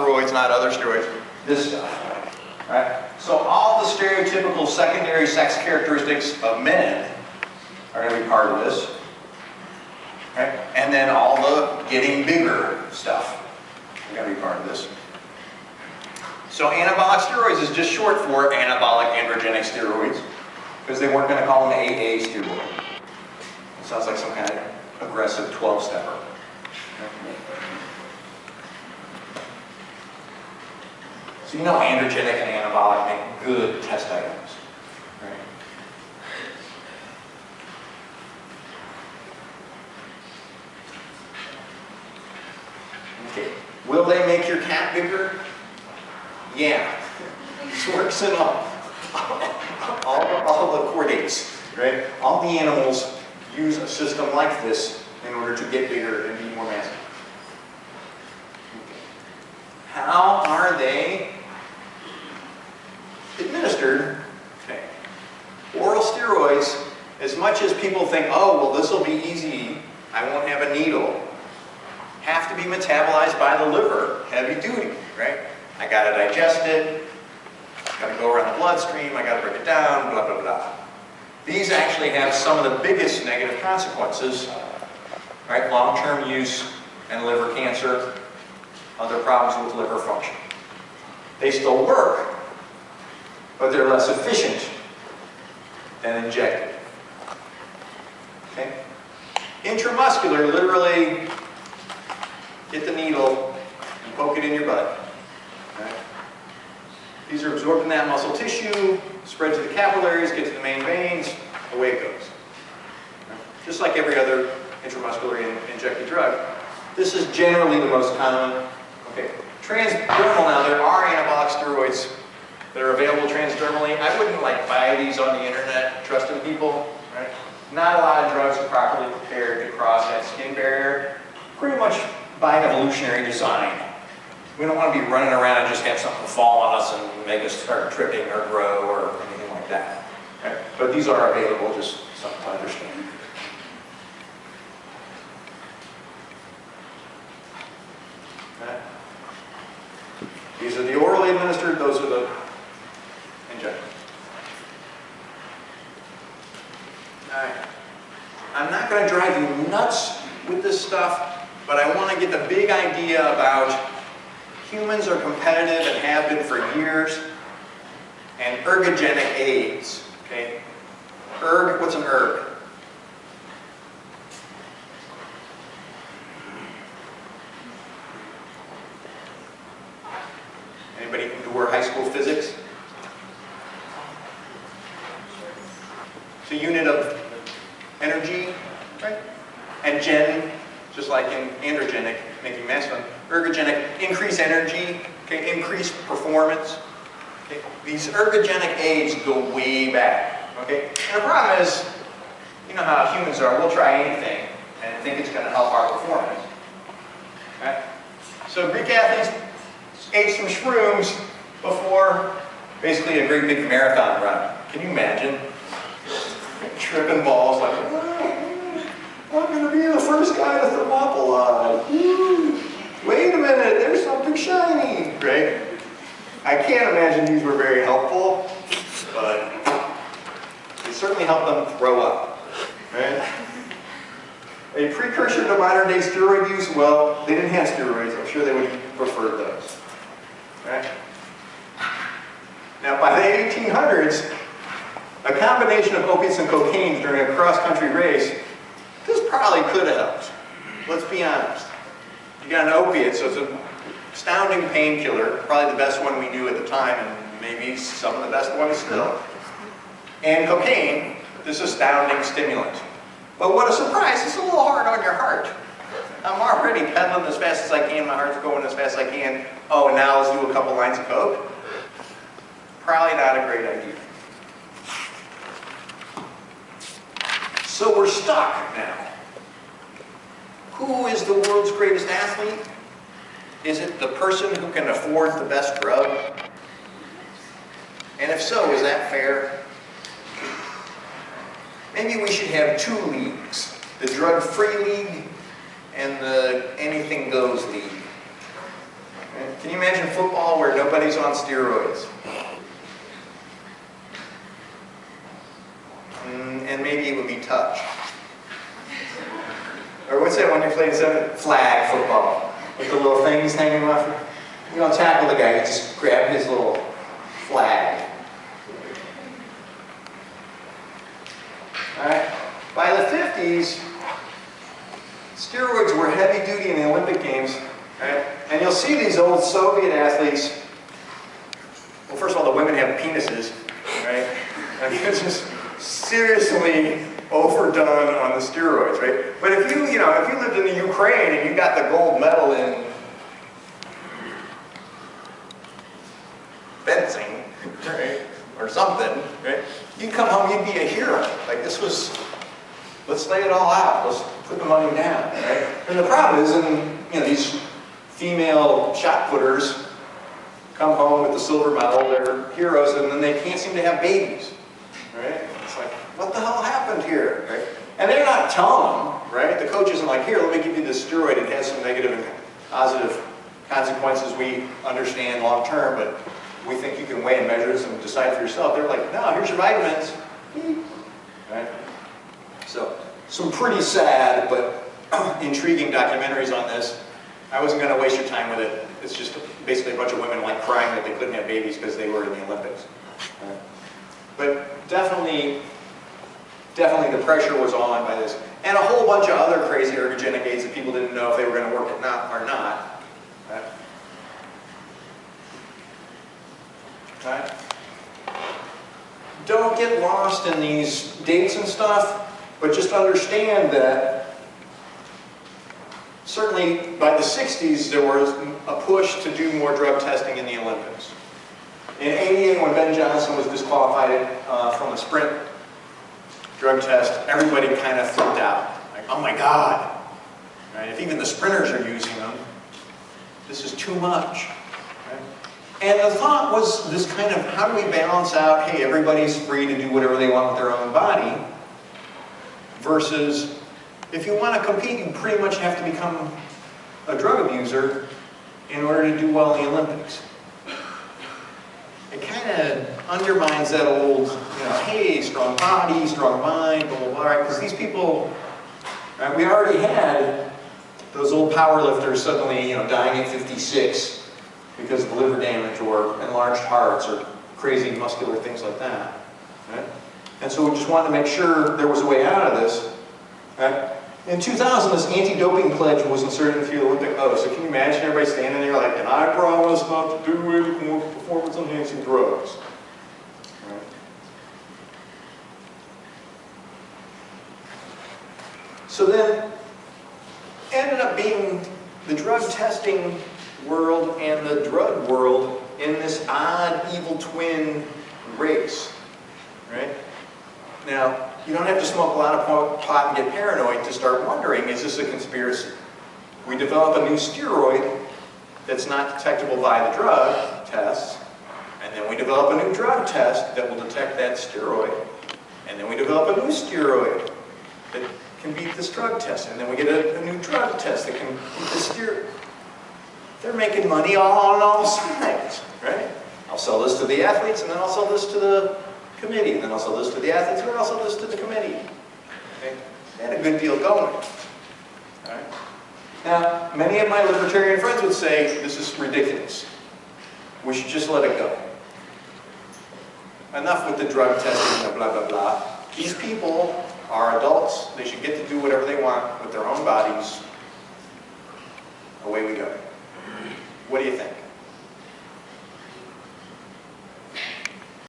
steroids, not other steroids, this stuff. Right? So all the stereotypical secondary sex characteristics of men are going to be part of this. Right? And then all the getting bigger stuff are going to be part of this. So anabolic steroids is just short for anabolic androgenic steroids, because they weren't going to call them AA steroid. It sounds like some kind of aggressive 12-stepper. So you know androgenic and anabolic make good test items. Right? Okay. Will they make your cat bigger? Yeah. This works in all the chordates, right? All the animals use a system like this in order to get bigger and be more massive. How are they administered? Okay. Oral steroids, as much as people think, oh, well, this will be easy, I won't have a needle, have to be metabolized by the liver, heavy duty, right? I got to digest it, got to go around the bloodstream, I got to break it down, blah, blah, blah. These actually have some of the biggest negative consequences, right? Long-term use and liver cancer, other problems with liver function. They still work, but they're less efficient than injected. Okay? Intramuscular, literally get the needle and poke it in your butt. Right? These are absorbed in that muscle tissue, spread to the capillaries, get to the main veins, away it goes. Right? Just like every other intramuscular injected drug. This is generally the most common. Okay. Transdermal, now there are anabolic steroids that are available transdermally. I wouldn't buy these on the internet, trusting people. Right? Not a lot of drugs are properly prepared to cross that skin barrier, pretty much by evolutionary design. We don't want to be running around and just have something fall on us and make us start tripping or grow or anything like that. Right? But these are available, just something to understand. Okay. These are the orally administered, those are the injected. Alright. I'm not going to drive you nuts with this stuff, but I want to get the big idea about humans are competitive and have been for years, and ergogenic aids. Okay? What's an erg? Anybody endure high school physics? It's a unit of energy, right? And gen, just like in androgenic, making masculine. Ergogenic, increase energy, okay, increase performance. Okay? These ergogenic aids go way back. Okay? And the problem is, you know how humans are, we'll try anything and think it's going to help our performance. Okay? So Greek athletes ate some shrooms before basically a great big marathon run. Can you imagine? Tripping balls like, oh, I'm going to be the first guy to Thermopylae. Wait a minute, there's something shiny, right? I can't imagine these were very helpful, but they certainly helped them grow up, right? A precursor to modern day steroid use, well, they didn't have steroids. I'm sure they would have preferred those, right? Now, by the 1800s, a combination of opiates and cocaine during a cross-country race, this probably could have helped. Let's be honest. You got an opiate, so it's an astounding painkiller, probably the best one we knew at the time, and maybe some of the best ones still. And cocaine, this astounding stimulant. But what a surprise, it's a little hard on your heart. I'm already pedaling as fast as I can, my heart's going as fast as I can. Oh, and now let's do a couple lines of coke? Probably not a great idea. So we're stuck now. Who is the world's greatest athlete? Is it the person who can afford the best drug? And if so, is that fair? Maybe we should have two leagues. The drug-free league and the anything goes league. Okay? Can you imagine football where nobody's on steroids? And maybe it would be touch. Or what's that one you played? Flag football. With the little things hanging off. You don't tackle the guy, you just grab his little flag. Alright? By the 50s, steroids were heavy duty in the Olympic Games. Right? And you'll see these old Soviet athletes. Well, first of all, the women have penises, right? I mean, it's just seriously overdone on the steroids, right? But if you lived in the Ukraine and you got the gold medal in fencing, right, or something, right? You'd come home, you'd be a hero. Like this was, let's lay it all out. Let's put the money down, right? And the problem is, these female shot putters come home with the silver medal, they're heroes, and then they can't seem to have babies, right? It's like, what the hell happened here, right? And they're not telling them, right? The coach isn't like, here, let me give you this steroid, it has some negative and positive consequences we understand long term, but we think you can weigh and measure this and decide for yourself. They're like, no, here's your vitamins, right? So, some pretty sad but intriguing documentaries on this. I wasn't going to waste your time with it. It's just basically a bunch of women like crying that they couldn't have babies because they were in the Olympics. Right? But definitely the pressure was on by this. And a whole bunch of other crazy ergogenic aids that people didn't know if they were going to work or not. Right? Right? Don't get lost in these dates and stuff, but just understand that certainly by the 60s there was a push to do more drug testing in the Olympics. In '88, when Ben Johnson was disqualified from the sprint drug test, everybody kind of flipped out. Like, oh my God, right? If even the sprinters are using them, this is too much. Right? And the thought was this kind of, how do we balance out, hey, everybody's free to do whatever they want with their own body, versus if you want to compete, you pretty much have to become a drug abuser in order to do well in the Olympics. It kind of undermines that old, hey, strong body, strong mind, blah, blah, blah, right? Because these people, right, we already had those old powerlifters suddenly, dying at 56 because of liver damage or enlarged hearts or crazy muscular things like that, right? And so we just wanted to make sure there was a way out of this, right? In 2000, this anti-doping pledge was inserted into the Olympic Oath. So can you imagine everybody standing there like, and I promise not to do any more performance-enhancing drugs. Right? So then, ended up being the drug testing world and the drug world in this odd, evil twin race. Right? Now, you don't have to smoke a lot of pot and get paranoid to start wondering, is this a conspiracy? We develop a new steroid that's not detectable by the drug tests, and then we develop a new drug test that will detect that steroid, and then we develop a new steroid that can beat this drug test, and then we get a new drug test that can beat the steroid. They're making money on all sides, right? I'll sell this to the athletes, and then I'll sell this to the committee, and then I'll sell this to the athletes, and then I'll sell this to the committee. Okay? They had a good deal going. Right? Now, many of my libertarian friends would say, this is ridiculous. We should just let it go. Enough with the drug testing and blah, blah, blah. These people are adults. They should get to do whatever they want with their own bodies. Away we go. What do you think?